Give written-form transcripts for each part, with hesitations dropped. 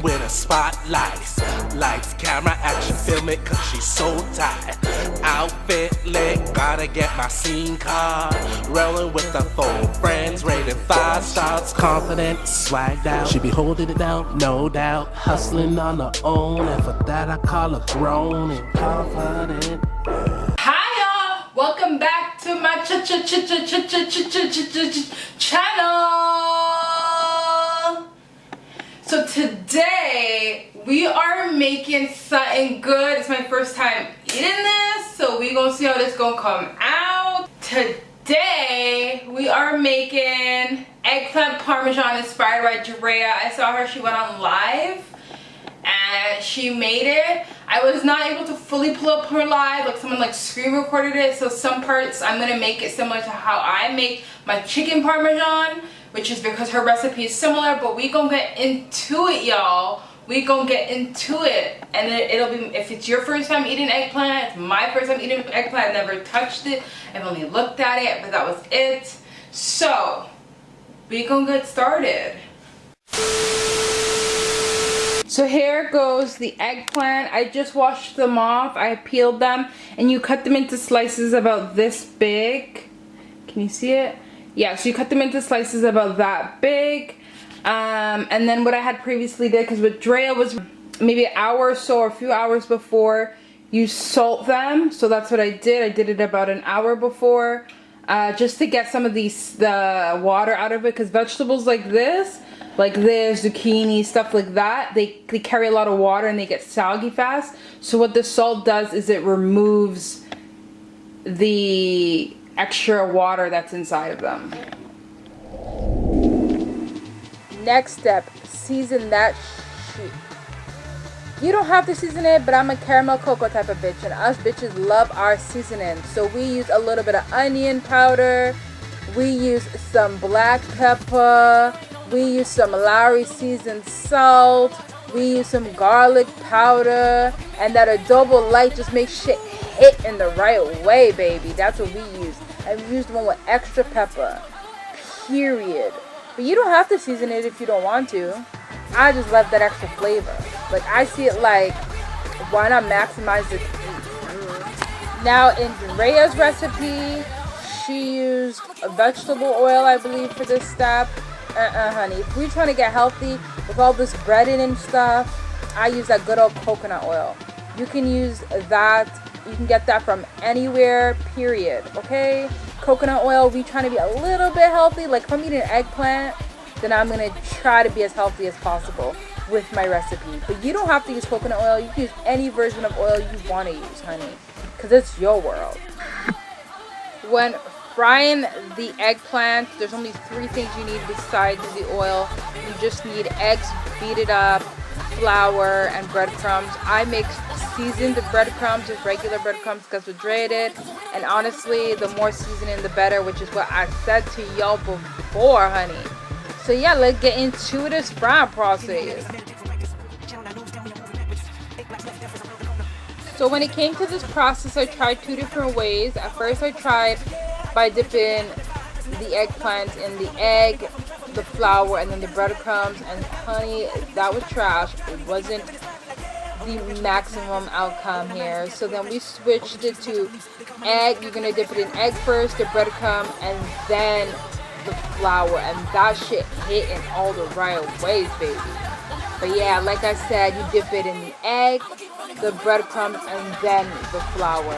with a spotlight. Lights, camera, action, film it cause she's so tight. Outfit lit, gotta get my scene card. Rolling with the full friends, rated 5 stars. Confident, swagged out, she be holding it down, no doubt. Hustling on her own, and for that I call her grown and confident. Hi y'all, welcome back to my channel. So today we are making something good. It's my first time eating this, so we gonna see how this gonna come out. Today we are making eggplant parmesan inspired by Draya. I saw her, she went on live and she made it. I was not able to fully pull up her live, like someone like screen recorded it, so some parts I'm gonna make it similar to how I make my chicken parmesan, which is because her recipe is similar. But we gonna get into it, y'all. We gonna get into it, and it'll be, if it's your first time eating eggplant, it's my first time eating eggplant. I never touched it, I've only looked at it, but that was it. So we gonna get started. So here goes the eggplant. I just washed them off. I peeled them, and you cut them into slices about this big. Can you see it? Yeah, so you cut them into slices about that big. And then what I had previously did, because with Draya was maybe an hour or so or a few hours before, you salt them. So that's what I did. I did it about an hour before, just to get some of the water out of it, because vegetables like this, zucchini, stuff like that, they carry a lot of water and they get soggy fast. So what the salt does is it removes the extra water that's inside of them. Next step, season that shit. You don't have to season it, but I'm a caramel cocoa type of bitch, and us bitches love our seasoning. So we use a little bit of onion powder, we use some black pepper, we use some Lowry seasoned salt, we use some garlic powder, and that adobo light just makes shit hit in the right way, baby. That's what we use. I used one with extra pepper, period. But you don't have to season it if you don't want to. I just love that extra flavor. Like, I see it like, why not maximize the taste? Now in Draya's recipe, she used a vegetable oil, I believe, for this step. Honey, if we're trying to get healthy with all this breading and stuff, I use that good old coconut oil. You can use that, you can get that from anywhere, period, okay? Coconut oil, we trying to be a little bit healthy. Like, if I'm eating eggplant, then I'm gonna try to be as healthy as possible with my recipe. But you don't have to use coconut oil. You can use any version of oil you want to use, honey, because it's your world. When frying the eggplant, there's only 3 things you need besides the oil. You just need eggs, beat it up, flour, and breadcrumbs. I make seasoned breadcrumbs with regular breadcrumbs because what Draya did, and honestly, the more seasoning the better, which is what I said to y'all before, honey. So yeah, let's get into this frying process. So when it came to this process, I tried 2 different ways. At first I tried by dipping the eggplant in the egg, the flour, and then the breadcrumbs, and honey, that was trash. It wasn't the maximum outcome here. So then we switched it to egg. You're gonna dip it in egg first, the breadcrumb, and then the flour, and that shit hit in all the right ways, baby. But yeah, like I said, you dip it in the egg, the breadcrumbs, and then the flour.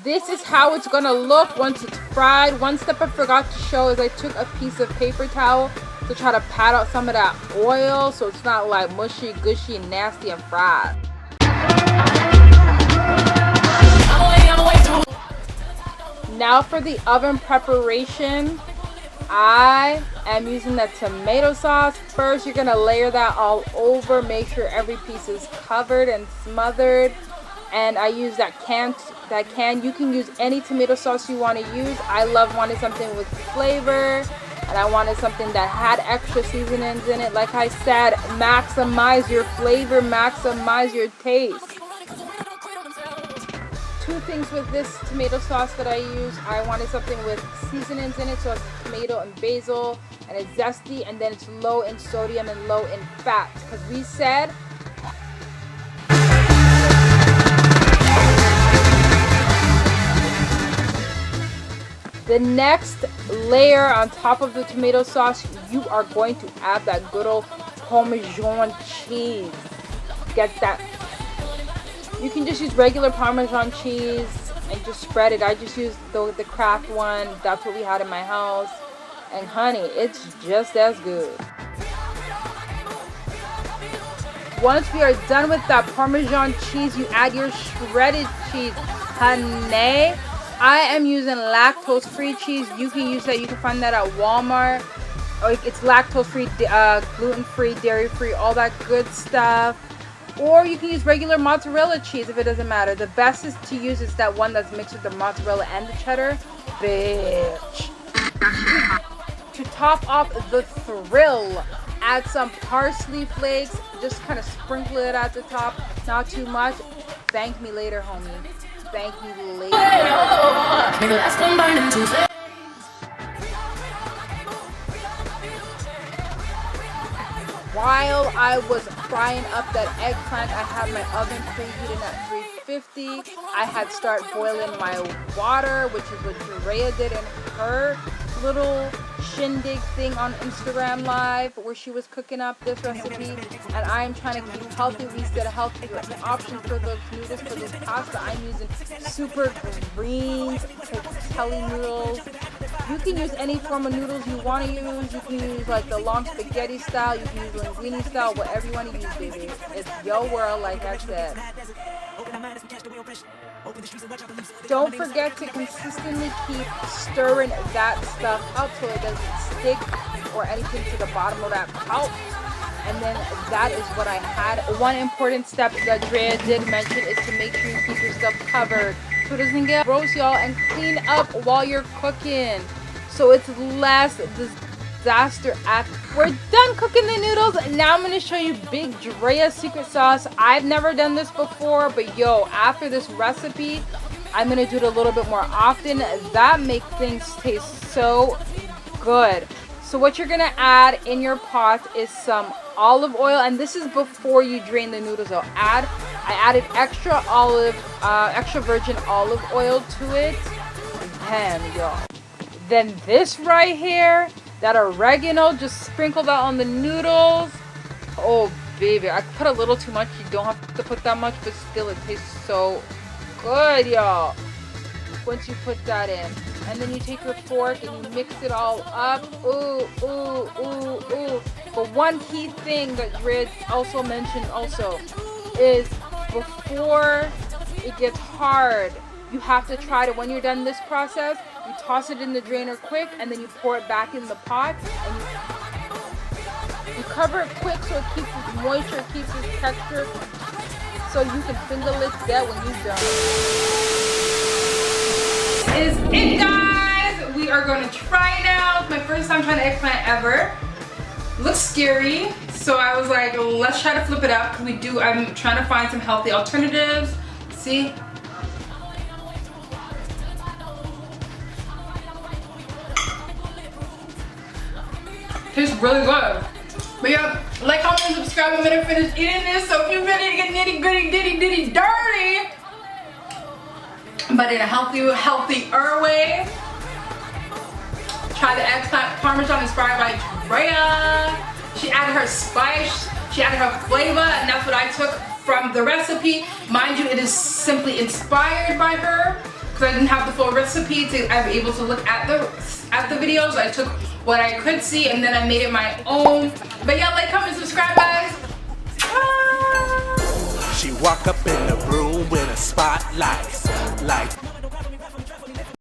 this is how it's gonna look once it's fried. One step I forgot to show is I took a piece of paper towel to try to pat out some of that oil so it's not like mushy, gushy, and nasty and fried. Now for the oven preparation, I am using the tomato sauce. First, you're gonna layer that all over. Make sure every piece is covered and smothered. And I use that can. You can use any tomato sauce you want to use. I wanted something with flavor, and I wanted something that had extra seasonings in it. Like I said, maximize your flavor, maximize your taste. Two things with this tomato sauce that I use. I wanted something with seasonings in it, so it's tomato and basil, and it's zesty, and then it's low in sodium and low in fat, because we said the next layer on top of the tomato sauce, you are going to add that good old Parmesan cheese. Get that. You can just use regular Parmesan cheese and just spread it. I just used the Kraft one. That's what we had in my house. And honey, it's just as good. Once we are done with that Parmesan cheese, you add your shredded cheese. Honey, I am using lactose-free cheese. You can use that. You can find that at Walmart. It's lactose-free, gluten-free, dairy-free, all that good stuff. Or you can use regular mozzarella cheese if it doesn't matter. The best is to use is that one that's mixed with the mozzarella and the cheddar. Bitch. To top off the thrill, add some parsley flakes. Just kind of sprinkle it at the top. Not too much. Thank me later, homie. Thank me later. While I was frying up that eggplant, I had my oven preheating at 350. I had started boiling my water, which is what Draya did in her little shindig thing on Instagram Live, where she was cooking up this recipe. And I am trying to keep healthy. We said healthy options for those noodles, for this pasta. I'm using super greens, Kelly noodles. You can use any form of noodles you want to use. You can use like the long spaghetti style. You can use linguine style. Whatever you want to use, baby. It's your world, like I said. Don't forget to consistently keep stirring that stuff up so it doesn't stick or anything to the bottom of that pot. And then that is what I had. One important step that Draya did mention is to make sure you keep your stuff covered so it doesn't get gross, y'all, and clean up while you're cooking so it's less disaster. We're done cooking the noodles. Now I'm going to show you Big Draya secret sauce. I've never done this before, but yo, after this recipe, I'm going to do it a little bit more often. That makes things taste so good. So what you're going to add in your pot is some olive oil, and this is before you drain the noodles. I added extra virgin olive oil to it. Damn, y'all. Then this right here, that oregano, just sprinkle that on the noodles. Oh baby, I put a little too much. You don't have to put that much, but still it tastes so good, y'all. Once you put that in, and then you take your fork and you mix it all up. Ooh, ooh, ooh, ooh. But one key thing that Draya also mentioned is before it gets hard, you have to try to, when you're done this process, you toss it in the drainer quick, and then you pour it back in the pot, and you cover it quick so it keeps its moisture, keeps its texture, so you can finger lick that when you're done. This is it, guys. We are going to try it out. It's my first time trying eggplant ever. Looks scary, so I was like, let's try to flip it up, because I'm trying to find some healthy alternatives. See? Tastes really good. But yeah, like, comment, and subscribe. I'm gonna finish eating this. So if you're ready to get nitty gritty, ditty dirty, but in a healthier way, try the eggplant parmesan inspired by Draya. She added her spice, she added her flavor, and that's what I took from the recipe. Mind you, it is simply inspired by her because I didn't have the full recipe to be able to look at the videos. I took what I could see and then I made it my own. But yeah, like, comment, subscribe, guys. She walk up in the room with a spotlight, like.